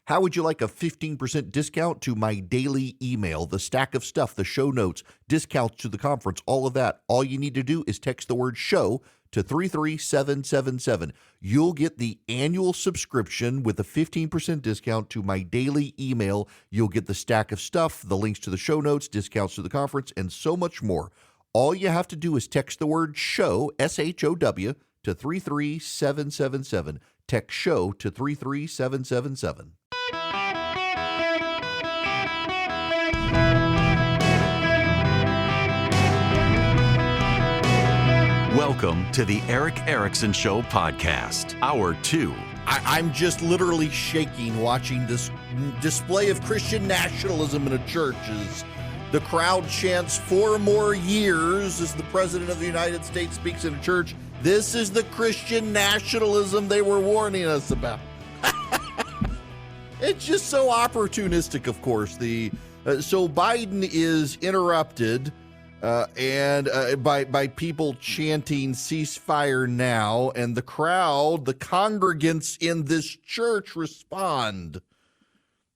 How would you like a 15% discount to my daily email, the stack of stuff, the show notes, discounts to the conference, all of that? All you need to do is text the word show to 33777. You'll get the annual subscription with a 15% discount to my daily email. You'll get the stack of stuff, the links to the show notes, discounts to the conference, and so much more. All you have to do is text the word show, SHOW, to 33777. Text show to 33777. Welcome to the Eric Erickson Show podcast, Hour 2. I'm just literally shaking watching this display of Christian nationalism in a church as the crowd chants 4 more years as the President of the United States speaks in a church. This is the Christian nationalism they were warning us about. It's just so opportunistic, of course. So Biden is interrupted by people chanting ceasefire now, and the crowd, the congregants in this church respond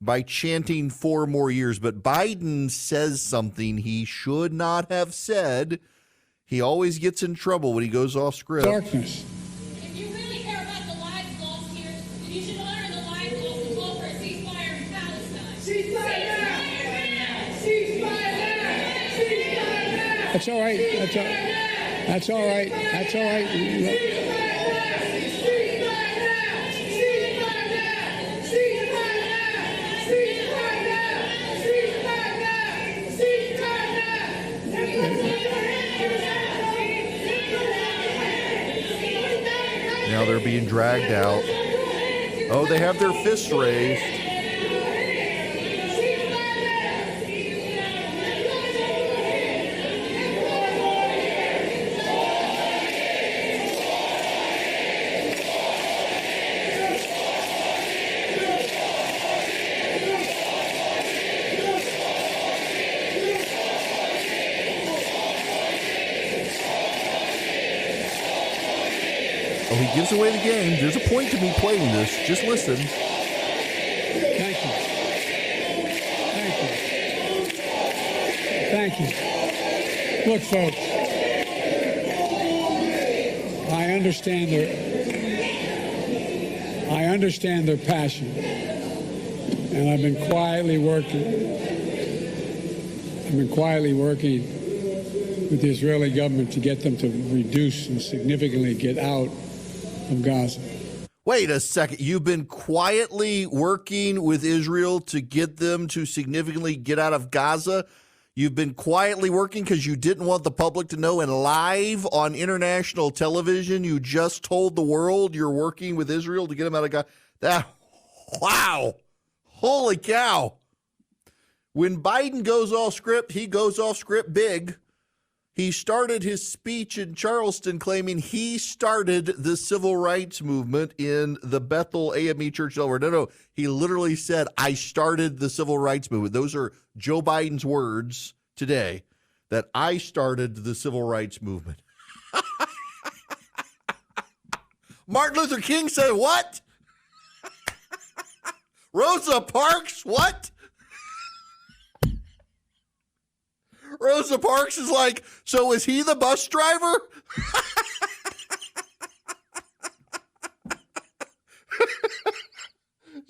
by chanting 4 more years. But Biden says something he should not have said. He always gets in trouble when he goes off script. Darkness. If you really care about the lives lost here, then you should honor the lives lost and call for a ceasefire in Palestine. Ceasefire now! Ceasefire now! Ceasefire now! That's all right. That's all right. That's all right. Now they're being dragged out. Oh, they have their fists raised. Oh, he gives away the game. There's a point to me playing this. Just listen. Thank you. Thank you. Thank you. Look, folks, I understand their passion, and I've been quietly working with the Israeli government to get them to reduce and significantly get out of Gaza. Wait a second. You've been quietly working with Israel to get them to significantly get out of Gaza? You've been quietly working because you didn't want the public to know, and live on international television, you just told the world you're working with Israel to get them out of Gaza? Wow. Holy cow. When Biden goes off script, he goes off script big. He started his speech in Charleston claiming he started the civil rights movement in the Bethel AME Church, Delaware. No. He literally said, I started the civil rights movement. Those are Joe Biden's words today, that I started the civil rights movement. Martin Luther King said, what? Rosa Parks, what? Rosa Parks is like, so is he the bus driver?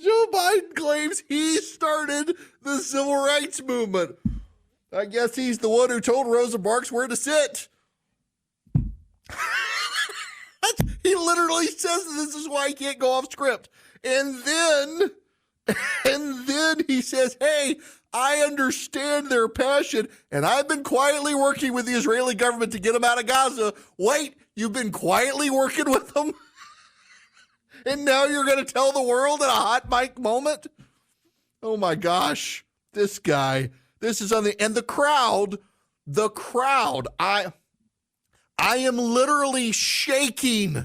Joe Biden claims he started the civil rights movement. I guess he's the one who told Rosa Parks where to sit. He literally says this is why he can't go off script. And then he says, hey, I understand their passion, and I've been quietly working with the Israeli government to get them out of Gaza. Wait, you've been quietly working with them? And now you're going to tell the world in a hot mic moment? Oh my gosh, this guy, this is on and the crowd, I am literally shaking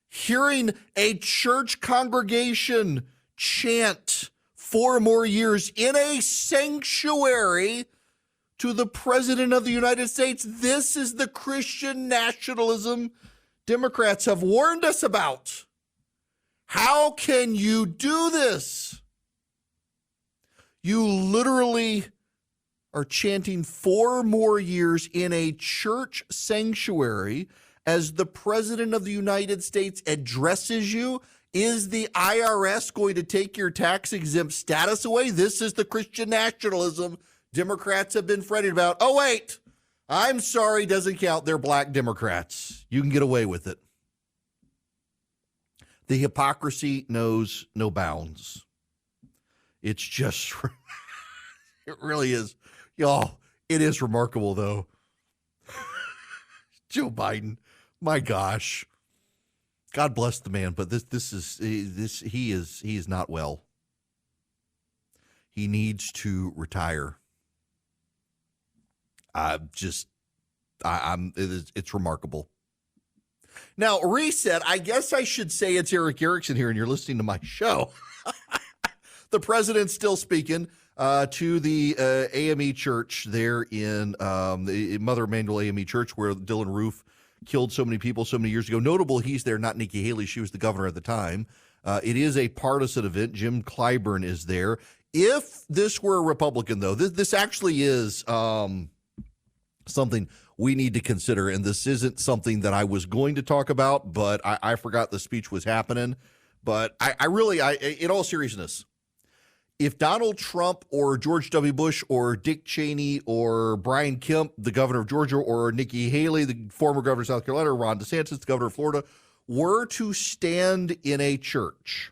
hearing a church congregation chant 4 more years in a sanctuary to the President of the United States. This is the Christian nationalism Democrats have warned us about. How can you do this? You literally are chanting 4 more years in a church sanctuary as the President of the United States addresses you. Is the IRS going to take your tax-exempt status away? This is the Christian nationalism Democrats have been fretting about. Oh, wait, I'm sorry, doesn't count. They're black Democrats. You can get away with it. The hypocrisy knows no bounds. It's just, it really is. Y'all, it is remarkable, though. Joe Biden, my gosh. God bless the man, but he is not well. He needs to retire. It's remarkable. Now, reset, I guess I should say it's Eric Erickson here, and you're listening to my show. The president's still speaking to the AME church there in the Mother Emanuel AME church where Dylan Roof killed so many people so many years ago. Notable, he's there, not Nikki Haley. She was the governor at the time. It is a partisan event. Jim Clyburn is there. If this were a Republican, though, this actually is something we need to consider, and this isn't something that I was going to talk about, but I forgot the speech was happening. But I really, in all seriousness, if Donald Trump or George W. Bush or Dick Cheney or Brian Kemp, the governor of Georgia, or Nikki Haley, the former governor of South Carolina, or Ron DeSantis, the governor of Florida, were to stand in a church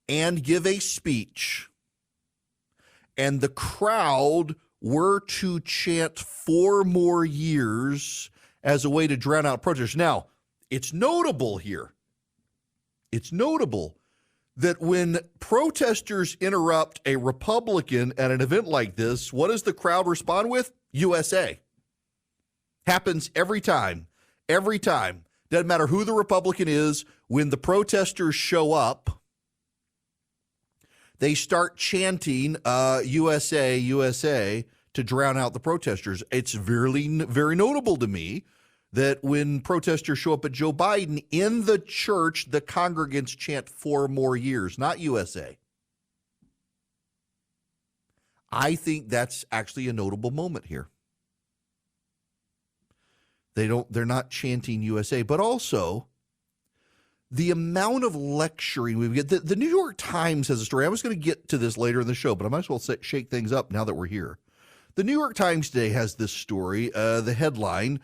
and give a speech, and the crowd were to chant 4 more years as a way to drown out protesters. Now, it's notable here. It's notable that when protesters interrupt a Republican at an event like this, what does the crowd respond with? USA. Happens every time. Every time. Doesn't matter who the Republican is. When the protesters show up, they start chanting USA, USA to drown out the protesters. It's very, very notable to me that when protesters show up at Joe Biden in the church, the congregants chant 4 more years, not USA. I think that's actually a notable moment here. They're not chanting USA, but also the amount of lecturing we get. The New York Times has a story. I was going to get to this later in the show, but I might as well shake things up now that we're here. The New York Times today has this story, the headline,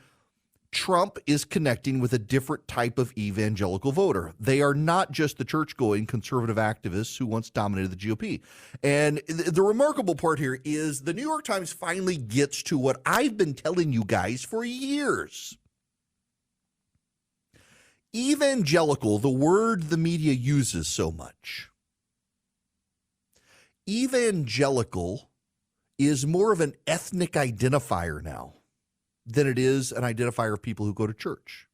Trump is connecting with a different type of evangelical voter. They are not just the church-going conservative activists who once dominated the GOP. And the remarkable part here is the New York Times finally gets to what I've been telling you guys for years. Evangelical, the word the media uses so much. Evangelical is more of an ethnic identifier now than it is an identifier of people who go to church.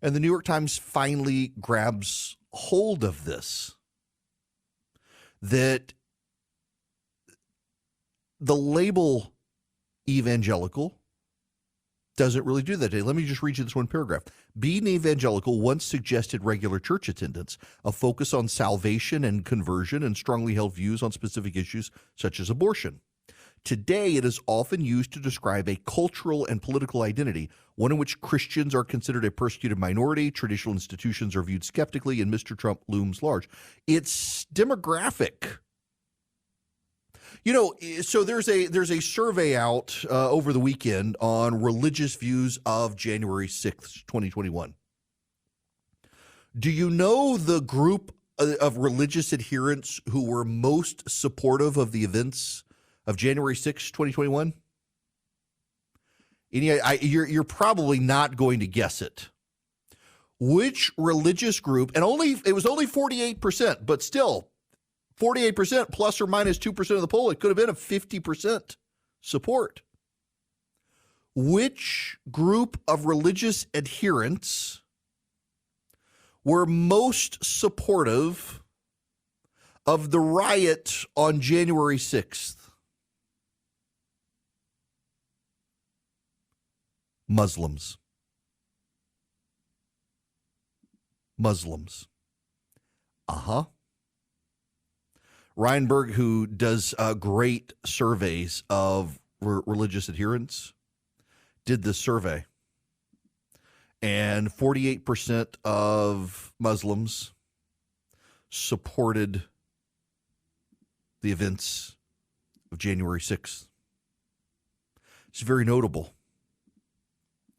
And the New York Times finally grabs hold of this, that the label evangelical doesn't really do that today. Let me just read you this one paragraph. Being evangelical once suggested regular church attendance, a focus on salvation and conversion, and strongly held views on specific issues such as abortion. Today, it is often used to describe a cultural and political identity, one in which Christians are considered a persecuted minority, traditional institutions are viewed skeptically, and Mr. Trump looms large. It's demographic. You know, so there's a survey out over the weekend on religious views of January 6th, 2021. Do you know the group of religious adherents who were most supportive of the events of January 6th, 2021? You're probably not going to guess it. Which religious group, and it was only 48%, but still 48% plus or minus 2% of the poll, it could have been a 50% support. Which group of religious adherents were most supportive of the riot on January 6th? Muslims. Muslims. Reinberg, who does great surveys of religious adherence, did this survey. And 48% of Muslims supported the events of January 6th. It's very notable.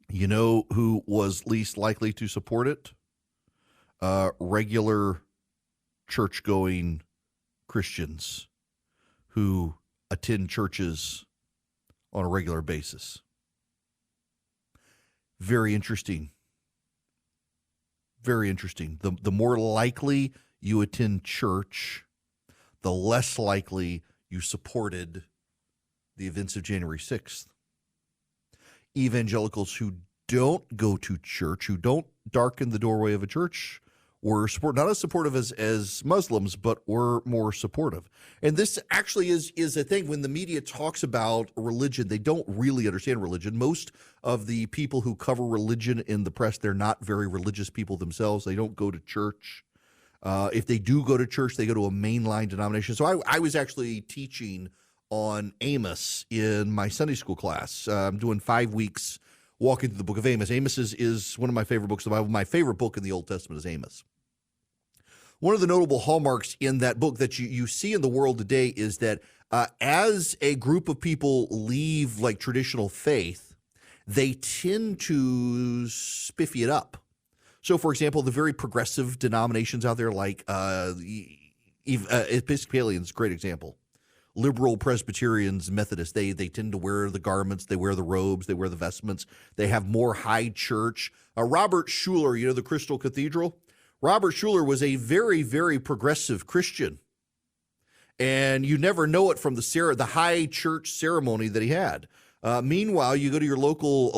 You know who was least likely to support it? Regular church-going Christians who attend churches on a regular basis. Very interesting. Very interesting. The more likely you attend church, the less likely you supported the events of January 6th. Evangelicals who don't go to church, who don't darken the doorway of a church, were not as supportive as Muslims, but were more supportive. And this actually is a thing. When the media talks about religion, they don't really understand religion. Most of the people who cover religion in the press, they're not very religious people themselves. They don't go to church. If they do go to church, they go to a mainline denomination. So I was actually teaching on Amos in my Sunday school class. I'm doing 5 weeks walking through the book of Amos. Amos is one of my favorite books of the Bible. My favorite book in the Old Testament is Amos. One of the notable hallmarks in that book that you see in the world today is that as a group of people leave like traditional faith, they tend to spiffy it up. So, for example, the very progressive denominations out there like Episcopalians, great example. Liberal Presbyterians, Methodists, they tend to wear the garments, they wear the robes, they wear the vestments. They have more high church. Robert Schuller, the Crystal Cathedral, Robert Schuller was a very, very progressive Christian. And you never know it from the high church ceremony that he had. Meanwhile, you go to your local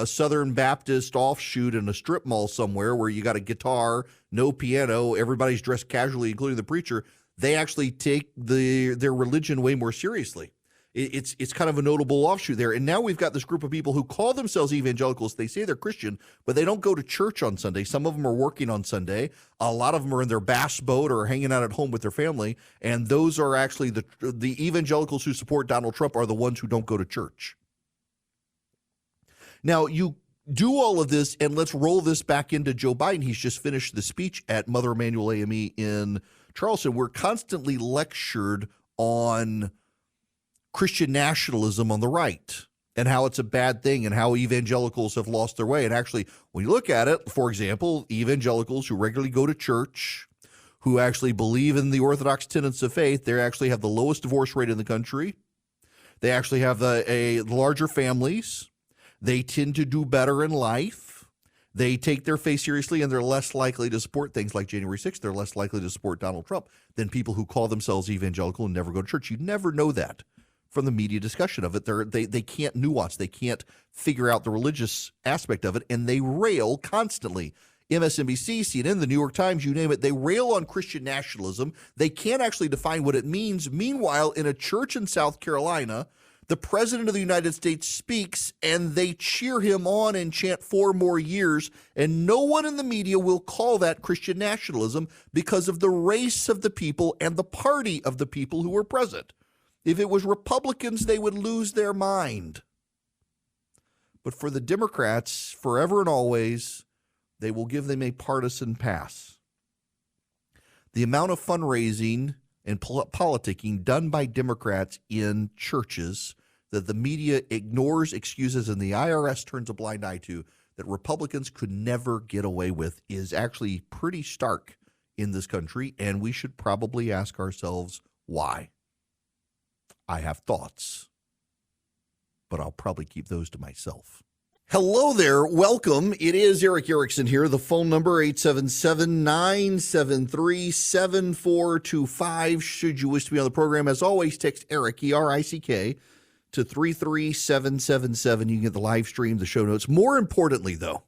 Southern Baptist offshoot in a strip mall somewhere where you got a guitar, no piano, everybody's dressed casually, including the preacher. They actually take their religion way more seriously. It's kind of a notable offshoot there. And now we've got this group of people who call themselves evangelicals. They say they're Christian, but they don't go to church on Sunday. Some of them are working on Sunday. A lot of them are in their bass boat or hanging out at home with their family. And those are actually the evangelicals who support Donald Trump are the ones who don't go to church. Now, you do all of this, and let's roll this back into Joe Biden. He's just finished the speech at Mother Emanuel AME in Charleston. We're constantly lectured on Christian nationalism on the right and how it's a bad thing and how evangelicals have lost their way. And actually, when you look at it, for example, evangelicals who regularly go to church, who actually believe in the Orthodox tenets of faith, they actually have the lowest divorce rate in the country. They actually have a larger families. They tend to do better in life. They take their faith seriously, and they're less likely to support things like January 6th. They're less likely to support Donald Trump than people who call themselves evangelical and never go to church. You never know that from the media discussion of it. They can't nuance. They can't figure out the religious aspect of it, and they rail constantly. MSNBC, CNN, the New York Times, you name it, they rail on Christian nationalism. They can't actually define what it means. Meanwhile, in a church in South Carolina, the president of the United States speaks, and they cheer him on and chant 4 more years, and no one in the media will call that Christian nationalism because of the race of the people and the party of the people who were present. If it was Republicans, they would lose their mind. But for the Democrats, forever and always, they will give them a partisan pass. The amount of fundraising and politicking done by Democrats in churches that the media ignores, excuses, and the IRS turns a blind eye to, that Republicans could never get away with, is actually pretty stark in this country, and we should probably ask ourselves why. I have thoughts, but I'll probably keep those to myself. Hello there. Welcome. It is Eric Erickson here. The phone number 877-973-7425. Should you wish to be on the program, as always, text Eric, E-R-I-C-K, to 33777. You can get the live stream, the show notes. More importantly, though,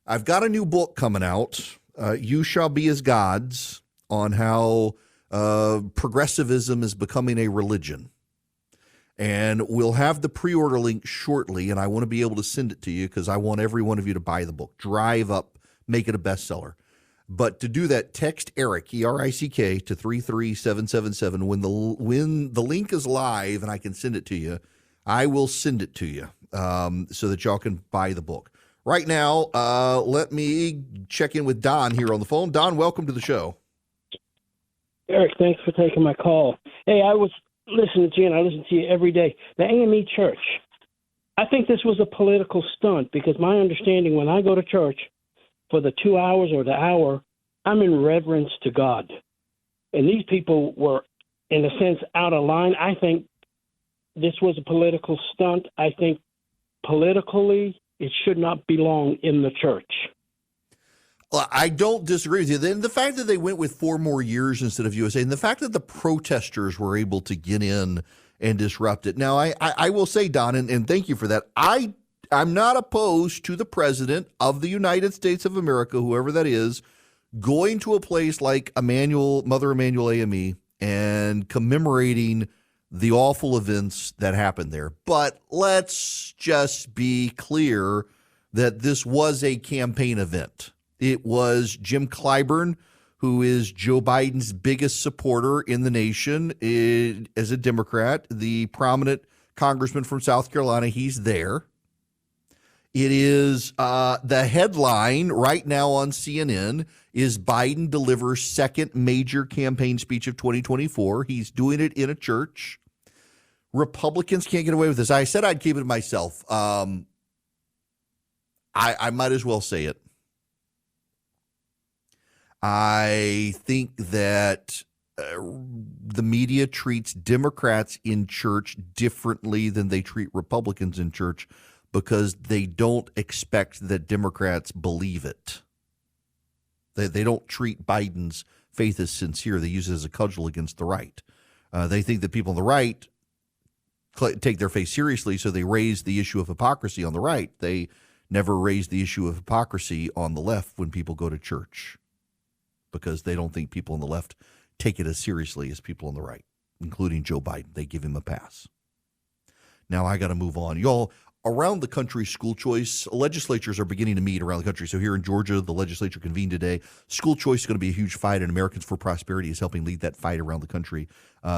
I've got a new book coming out, You Shall Be As Gods, on how progressivism is becoming a religion. And we'll have the pre-order link shortly, and I want to be able to send it to you because I want every one of you to buy the book. Drive up, make it a bestseller. But to do that, text Eric, E-R-I-C-K, to 33777. When the link is live and I can send it to you, I will send it to you so that y'all can buy the book. Right now, let me check in with Don here on the phone. Don, welcome to the show. Eric, thanks for taking my call. Hey, I was listening to you, and I listen to you every day. The AME Church, I think this was a political stunt because my understanding when I go to church for the 2 hours or the hour, I'm in reverence to God. And these people were, in a sense, out of line. I think this was a political stunt. I think politically it should not belong in the church. Well, I don't disagree with you. Then the fact that they went with 4 more years instead of USA, and the fact that the protesters were able to get in and disrupt it. Now, I will say, Don, and thank you for that. I'm not opposed to the president of the United States of America, whoever that is, going to a place like Mother Emanuel AME and commemorating the awful events that happened there. But let's just be clear that this was a campaign event. It was Jim Clyburn, who is Joe Biden's biggest supporter in the nation as a Democrat, the prominent congressman from South Carolina. He's there. It is the headline right now on CNN is Biden delivers second major campaign speech of 2024. He's doing it in a church. Republicans can't get away with this. I said I'd keep it to myself. I might as well say it. I think that the media treats Democrats in church differently than they treat Republicans in church because they don't expect that Democrats believe it. They don't treat Biden's faith as sincere. They use it as a cudgel against the right. They think that people on the right take their faith seriously, so they raise the issue of hypocrisy on the right. They never raise the issue of hypocrisy on the left when people go to church, because they don't think people on the left take it as seriously as people on the right, including Joe Biden. They give him a pass. Now I got to move on. Y'all, around the country, school choice, legislatures are beginning to meet around the country. So here in Georgia, the legislature convened today. School choice is going to be a huge fight, and Americans for Prosperity is helping lead that fight around the country.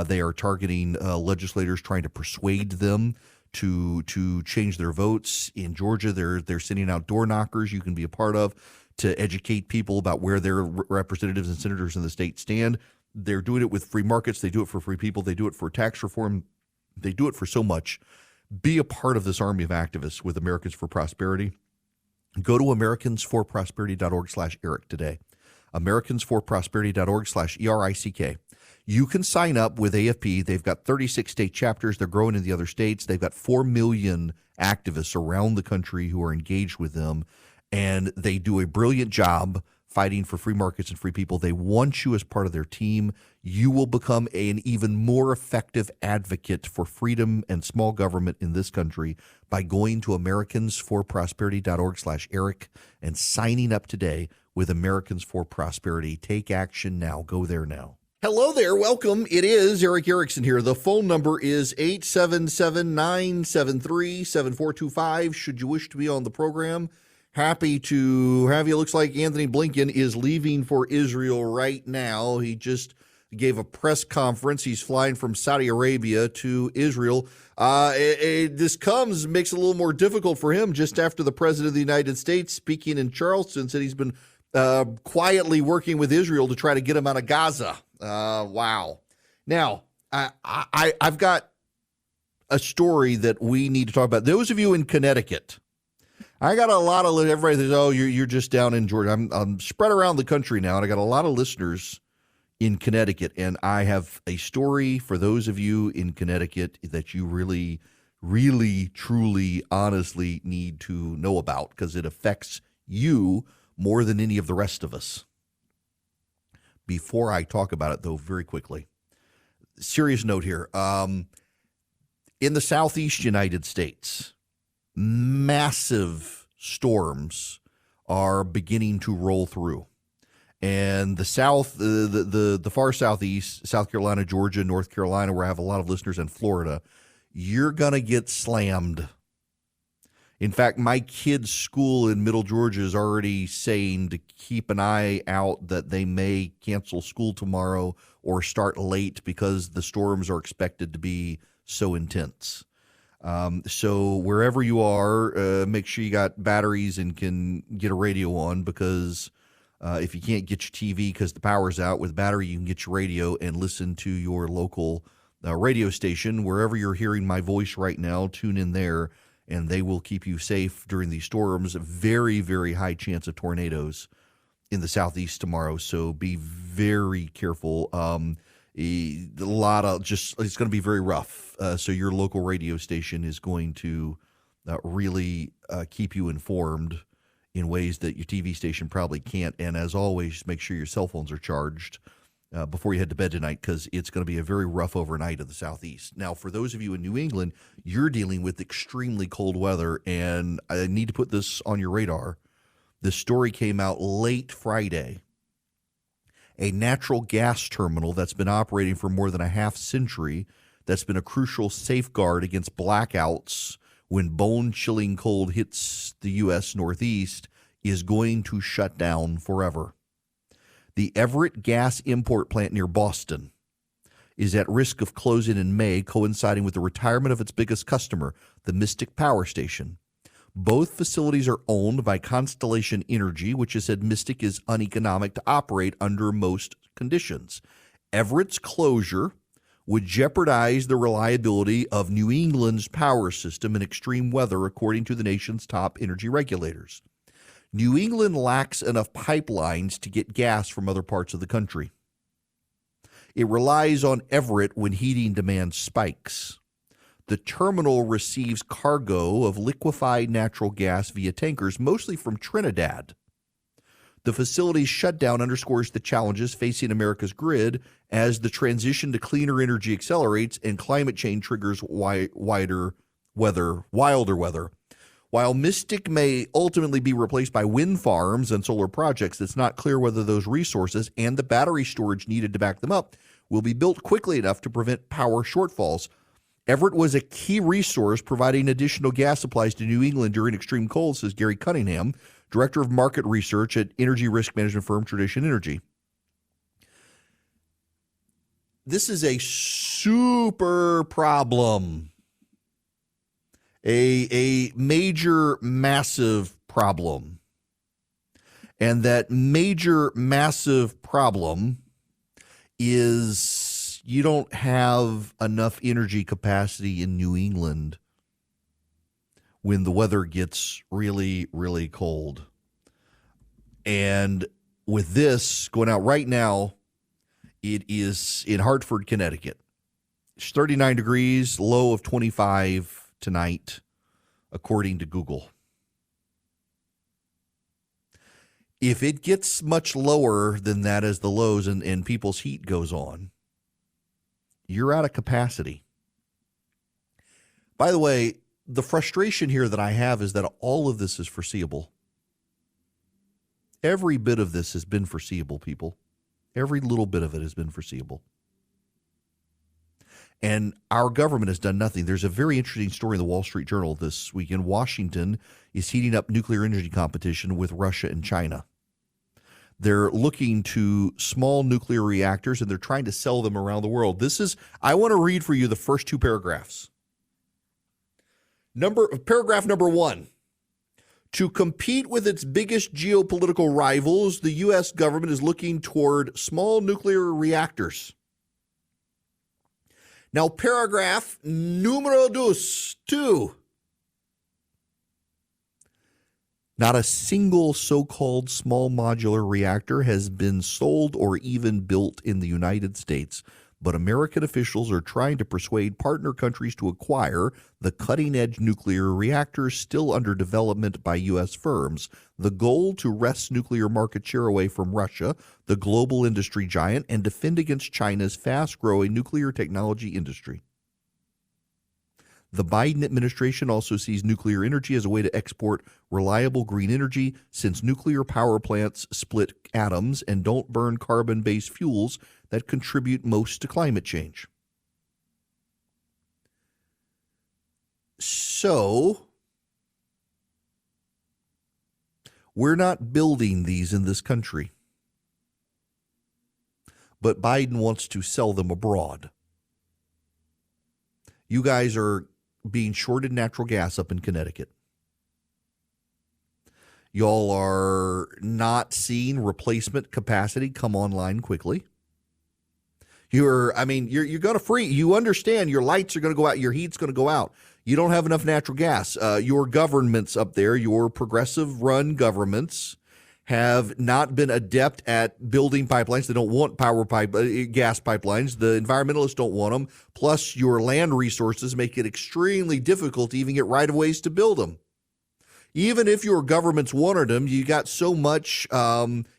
They are targeting legislators, trying to persuade them to change their votes. In Georgia, they're sending out door knockers you can be a part of to educate people about where their representatives and senators in the state stand. They're doing it with free markets. They do it for free people. They do it for tax reform. They do it for so much. Be a part of this army of activists with Americans for Prosperity. Go to americansforprosperity.org/Eric today. americansforprosperity.org/ERICK. You can sign up with AFP. They've got 36 state chapters. They're growing in the other states. They've got 4 million activists around the country who are engaged with them. And they do a brilliant job fighting for free markets and free people. They want you as part of their team. You will become an even more effective advocate for freedom and small government in this country by going to americansforprosperity.org/Eric and signing up today with Americans for Prosperity. Take action now. Go there now. Hello there. Welcome. It is Eric Erickson here. The phone number is 877-973-7425. Should you wish to be on the program, happy to have you. Looks like Anthony Blinken is leaving for Israel right now. He just gave a press conference. He's flying from Saudi Arabia to Israel. This makes it a little more difficult for him just after the President of the United States, speaking in Charleston, said he's been quietly working with Israel to try to get him out of Gaza. Wow. Now, I've got a story that we need to talk about. Those of you in Connecticut, I got a lot of everybody says, "Oh, you're just down in Georgia." I'm spread around the country now, and I got a lot of listeners in Connecticut, and I have a story for those of you in Connecticut that you really, really, truly, honestly need to know about because it affects you more than any of the rest of us. Before I talk about it, though, very quickly, serious note here. In the southeast United States, massive storms are beginning to roll through. And the south, the far southeast, South Carolina, Georgia, North Carolina, where I have a lot of listeners, in Florida, you're going to get slammed. In fact, my kid's school in Middle Georgia is already saying to keep an eye out that they may cancel school tomorrow or start late because the storms are expected to be so intense. So wherever you are, make sure you got batteries and can get a radio on, because if you can't get your TV because the power's out, with battery you can get your radio and listen to your local radio station. Wherever you're hearing my voice right now, tune in there, and they will keep you safe during these storms. A very, very high chance of tornadoes in the southeast tomorrow, so be very careful. It's going to be very rough. So your local radio station is going to really keep you informed in ways that your TV station probably can't. And as always, make sure your cell phones are charged before you head to bed tonight, because it's going to be a very rough overnight in the southeast. Now, for those of you in New England, you're dealing with extremely cold weather, and I need to put this on your radar. This story came out late Friday. A natural gas terminal that's been operating for more than a half century, that's been a crucial safeguard against blackouts when bone-chilling cold hits the U.S. Northeast, is going to shut down forever. The Everett gas import plant near Boston is at risk of closing in May, coinciding with the retirement of its biggest customer, the Mystic Power Station. Both facilities are owned by Constellation Energy, which has said Mystic is uneconomic to operate under most conditions. Everett's closure would jeopardize the reliability of New England's power system in extreme weather, according to the nation's top energy regulators. New England lacks enough pipelines to get gas from other parts of the country. It relies on Everett when heating demand spikes. The terminal receives cargo of liquefied natural gas via tankers, mostly from Trinidad. The facility's shutdown underscores the challenges facing America's grid as the transition to cleaner energy accelerates and climate change triggers wilder weather. While Mystic may ultimately be replaced by wind farms and solar projects, it's not clear whether those resources and the battery storage needed to back them up will be built quickly enough to prevent power shortfalls. Everett was a key resource providing additional gas supplies to New England during extreme cold, says Gary Cunningham, director of market research at energy risk management firm Tradition Energy. This is a super problem. A major, massive problem. And that major, massive problem is you don't have enough energy capacity in New England when the weather gets really, really cold. And with this going out right now, it is in Hartford, Connecticut. It's 39 degrees, low of 25 tonight, according to Google. If it gets much lower than that as the lows and people's heat goes on, you're out of capacity. By the way, the frustration here that I have is that all of this is foreseeable. Every bit of this has been foreseeable, people. Every little bit of it has been foreseeable. And our government has done nothing. There's a very interesting story in the Wall Street Journal this weekend. Washington is heating up nuclear energy competition with Russia and China. They're looking to small nuclear reactors, and they're trying to sell them around the world. I want to read for you the first two paragraphs. Paragraph number 1. To compete with its biggest geopolitical rivals, the U.S. government is looking toward small nuclear reactors. Now, paragraph numero 2. Not a single so-called small modular reactor has been sold or even built in the United States, but American officials are trying to persuade partner countries to acquire the cutting-edge nuclear reactors still under development by U.S. firms. The goal to wrest nuclear market share away from Russia, the global industry giant, and defend against China's fast-growing nuclear technology industry. The Biden administration also sees nuclear energy as a way to export reliable green energy, since nuclear power plants split atoms and don't burn carbon-based fuels that contribute most to climate change. So, We're not building these in this country. But Biden wants to sell them abroad. You guys are being shorted natural gas up in Connecticut. Y'all are not seeing replacement capacity come online quickly. You're going to freeze. You understand your lights are going to go out. Your heat's going to go out. You don't have enough natural gas. Your governments up there, your progressive run governments, have not been adept at building pipelines. They don't want gas pipelines. The environmentalists don't want them. Plus, your land resources make it extremely difficult to even get right-of-ways to build them. Even if your governments wanted them, you got so much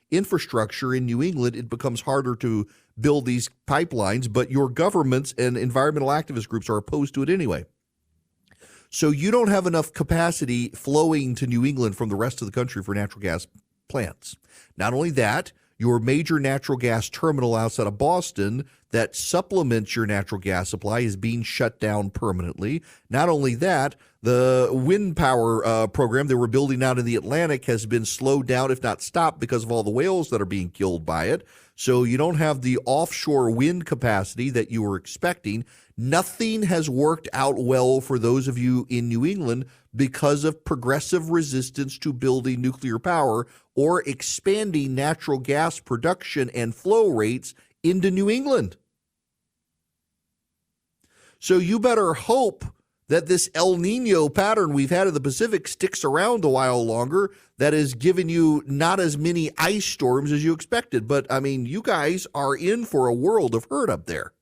infrastructure in New England, it becomes harder to build these pipelines, but your governments and environmental activist groups are opposed to it anyway. So you don't have enough capacity flowing to New England from the rest of the country for natural gas plants. Not only that, your major natural gas terminal outside of Boston that supplements your natural gas supply is being shut down permanently. Not only that, the wind power program they were building out in the Atlantic has been slowed down, if not stopped, because of all the whales that are being killed by it. So you don't have the offshore wind capacity that you were expecting. Nothing has worked out well for those of you in New England because of progressive resistance to building nuclear power or expanding natural gas production and flow rates into New England. So you better hope that this El Nino pattern we've had in the Pacific sticks around a while longer. That has given you not as many ice storms as you expected. But, you guys are in for a world of hurt up there.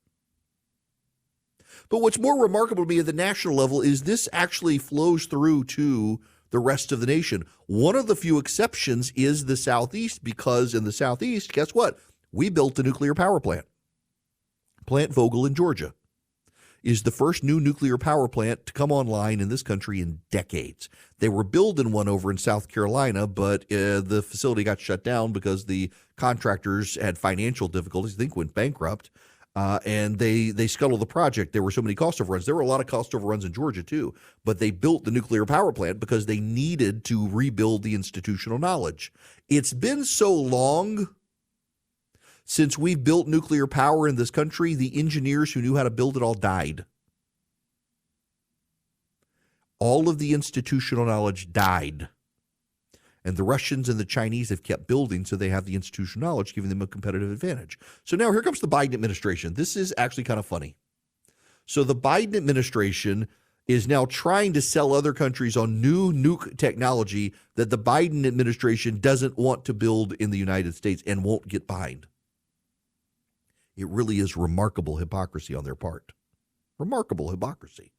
But what's more remarkable to me at the national level is this actually flows through to the rest of the nation. One of the few exceptions is the Southeast, because in the Southeast, guess what? We built a nuclear power plant. Plant Vogtle in Georgia is the first new nuclear power plant to come online in this country in decades. They were building one over in South Carolina, but the facility got shut down because the contractors had financial difficulties, I think went bankrupt, and they scuttled the project. There were so many cost overruns. There were a lot of cost overruns in Georgia too, but they built the nuclear power plant because they needed to rebuild the institutional knowledge. It's been so long since we've built nuclear power in this country, the engineers who knew how to build it all died. All of the institutional knowledge died. And the Russians and the Chinese have kept building, so they have the institutional knowledge, giving them a competitive advantage. So now here comes the Biden administration. This is actually kind of funny. So the Biden administration is now trying to sell other countries on new nuke technology that the Biden administration doesn't want to build in the United States and won't get behind. It really is remarkable hypocrisy on their part. Remarkable hypocrisy.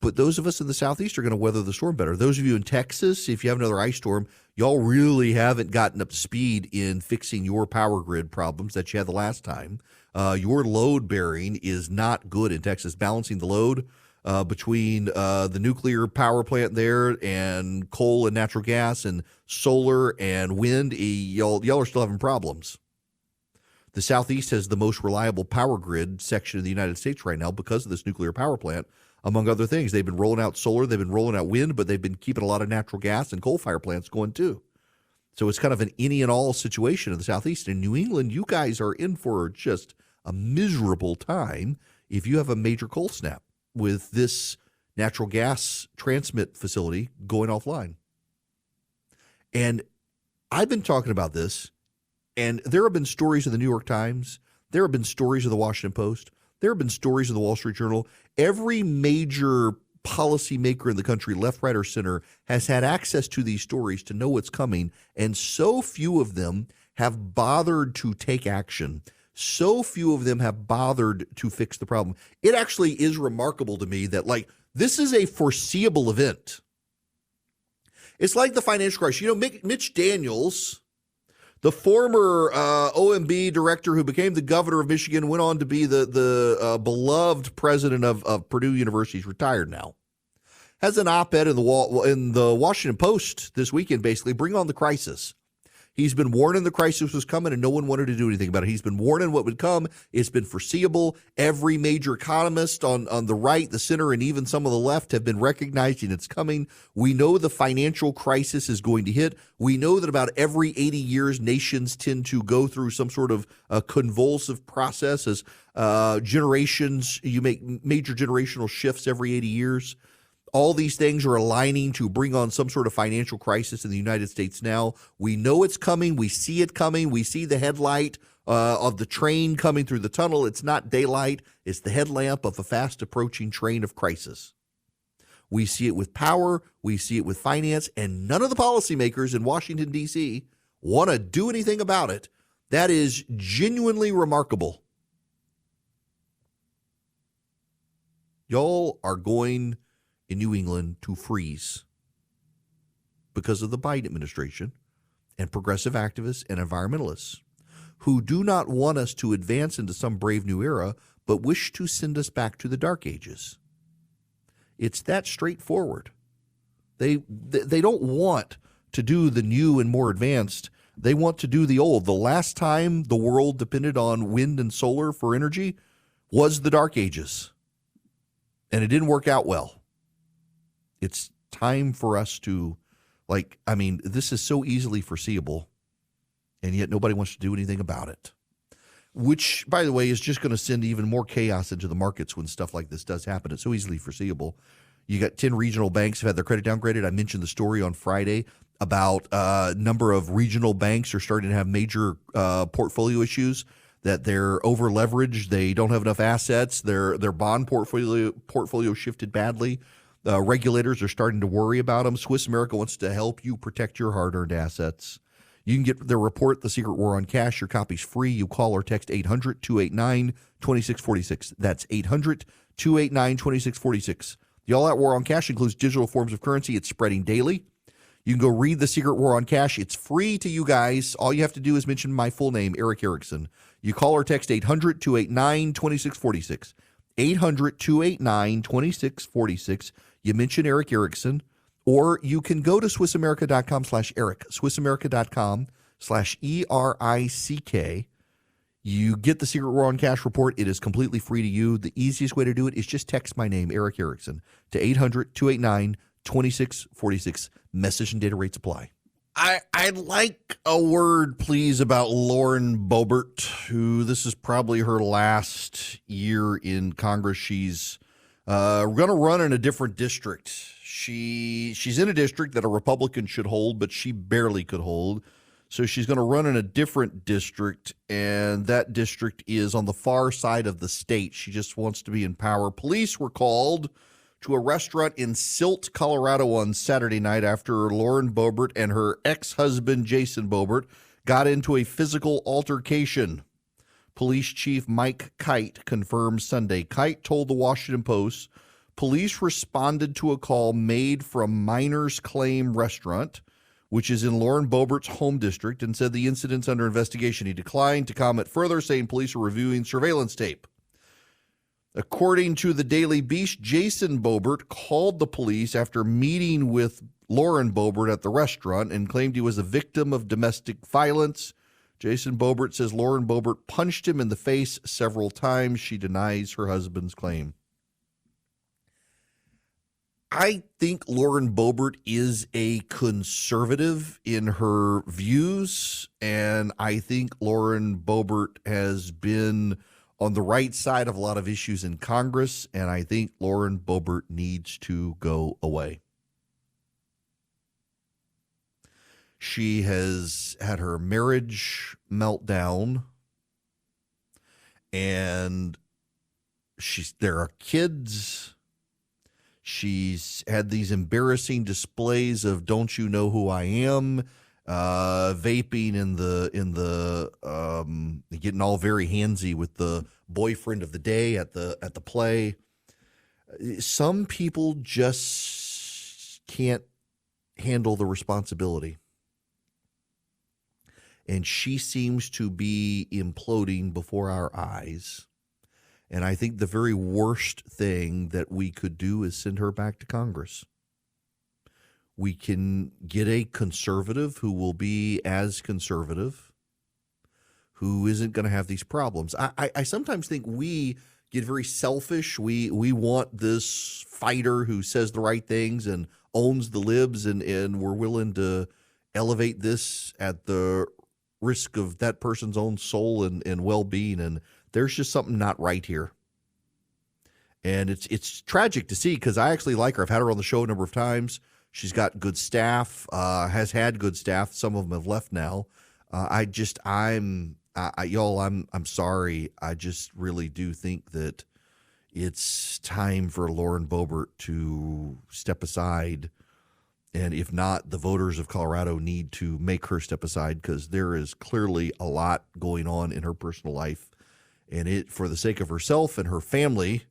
But those of us in the Southeast are going to weather the storm better. Those of you in Texas, if you have another ice storm, y'all really haven't gotten up to speed in fixing your power grid problems that you had the last time. Your load bearing is not good in Texas. Balancing the load between the nuclear power plant there and coal and natural gas and solar and wind, y'all are still having problems. The Southeast has the most reliable power grid section of the United States right now because of this nuclear power plant, among other things. They've been rolling out solar, they've been rolling out wind, but they've been keeping a lot of natural gas and coal fire plants going too. So it's kind of an any and all situation in the Southeast. In New England, you guys are in for just a miserable time if you have a major cold snap with this natural gas transmit facility going offline. And I've been talking about this, and there have been stories in the New York Times, there have been stories in the Washington Post, there have been stories in the Wall Street Journal. Every major policymaker in the country, left, right, or center, has had access to these stories to know what's coming, and so few of them have bothered to take action. So few of them have bothered to fix the problem. It actually is remarkable to me that, this is a foreseeable event. It's like the financial crisis. Mitch Daniels, the former OMB director who became the governor of Michigan, went on to be the beloved president of Purdue University. He's retired now. Has an op-ed in the Washington Post this weekend, basically, bring on the crisis. He's been warning the crisis was coming, and no one wanted to do anything about it. He's been warning what would come. It's been foreseeable. Every major economist on the right, the center, and even some of the left have been recognizing it's coming. We know the financial crisis is going to hit. We know that about every 80 years, nations tend to go through some sort of convulsive process as generations, you make major generational shifts every 80 years. All these things are aligning to bring on some sort of financial crisis in the United States now. We know it's coming. We see it coming. We see the headlight of the train coming through the tunnel. It's not daylight. It's the headlamp of a fast approaching train of crisis. We see it with power. We see it with finance. And none of the policymakers in Washington, D.C. want to do anything about it. That is genuinely remarkable. Y'all are going in New England to freeze because of the Biden administration and progressive activists and environmentalists who do not want us to advance into some brave new era, but wish to send us back to the dark ages. It's that straightforward. They don't want to do the new and more advanced. They want to do the old. The last time the world depended on wind and solar for energy was the dark ages, and it didn't work out well. It's time for us to, this is so easily foreseeable, and yet nobody wants to do anything about it, which, by the way, is just going to send even more chaos into the markets when stuff like this does happen. It's so easily foreseeable. You got 10 regional banks have had their credit downgraded. I mentioned the story on Friday about a number of regional banks are starting to have major portfolio issues, that they're over leveraged. They don't have enough assets. Their bond portfolio shifted badly. Regulators are starting to worry about them. Swiss America wants to help you protect your hard-earned assets. You can get their report, The Secret War on Cash. Your copy's free. You call or text 800-289-2646. That's 800-289-2646. The all-out war on cash includes digital forms of currency. It's spreading daily. You can go read The Secret War on Cash. It's free to you guys. All you have to do is mention my full name, Eric Erickson. You call or text 800-289-2646. 800-289-2646. You mention Eric Erickson, or you can go to SwissAmerica.com/Eric, SwissAmerica.com/ERICK. You get the Secret War on Cash report. It is completely free to you. The easiest way to do it is just text my name, Eric Erickson, to 800-289-2646. Message and data rates apply. I'd like a word, please, about Lauren Boebert, who this is probably her last year in Congress. She's going to run in a different district. She's in a district that a Republican should hold, but she barely could hold. So she's going to run in a different district, and that district is on the far side of the state. She just wants to be in power. Police were called to a restaurant in Silt, Colorado on Saturday night after Lauren Boebert and her ex-husband, Jason Boebert, got into a physical altercation. Police Chief Mike Kite confirmed Sunday. Kite told the Washington Post police responded to a call made from Miners Claim Restaurant, which is in Lauren Boebert's home district, and said the incident's under investigation. He declined to comment further, saying police are reviewing surveillance tape. According to the Daily Beast, Jason Boebert called the police after meeting with Lauren Boebert at the restaurant and claimed he was a victim of domestic violence. Jason Boebert says Lauren Boebert punched him in the face several times. She denies her husband's claim. I think Lauren Boebert is a conservative in her views, and I think Lauren Boebert has been on the right side of a lot of issues in Congress, and I think Lauren Boebert needs to go away. She has had her marriage meltdown, and there are kids. She's had these embarrassing displays of "Don't you know who I am?" Vaping in the getting all very handsy with the boyfriend of the day at the play. Some people just can't handle the responsibility, and she seems to be imploding before our eyes. And I think the very worst thing that we could do is send her back to Congress. We can get a conservative who will be as conservative, who isn't going to have these problems. I sometimes think we get very selfish. We want this fighter who says the right things and owns the libs, and we're willing to elevate this at the risk of that person's own soul and well-being. And there's just something not right here. And it's tragic to see, because I actually like her. I've had her on the show a number of times. She's got good staff, has had good staff. Some of them have left now. I'm sorry. I just really do think that it's time for Lauren Boebert to step aside. And if not, the voters of Colorado need to make her step aside, because there is clearly a lot going on in her personal life. And for the sake of herself and her family,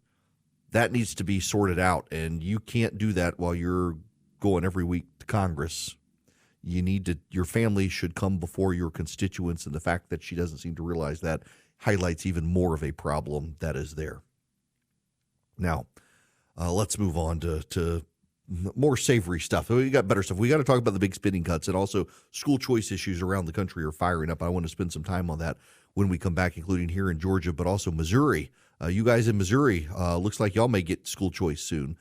that needs to be sorted out. And you can't do that while you're going every week to Congress. Your family should come before your constituents, and the fact that she doesn't seem to realize that highlights even more of a problem that is there. Now, let's move on to more savory stuff. We got better stuff. We got to talk about the big spending cuts, and also school choice issues around the country are firing up. I want to spend some time on that when we come back, including here in Georgia, but also Missouri. You guys in Missouri, looks like y'all may get school choice soon.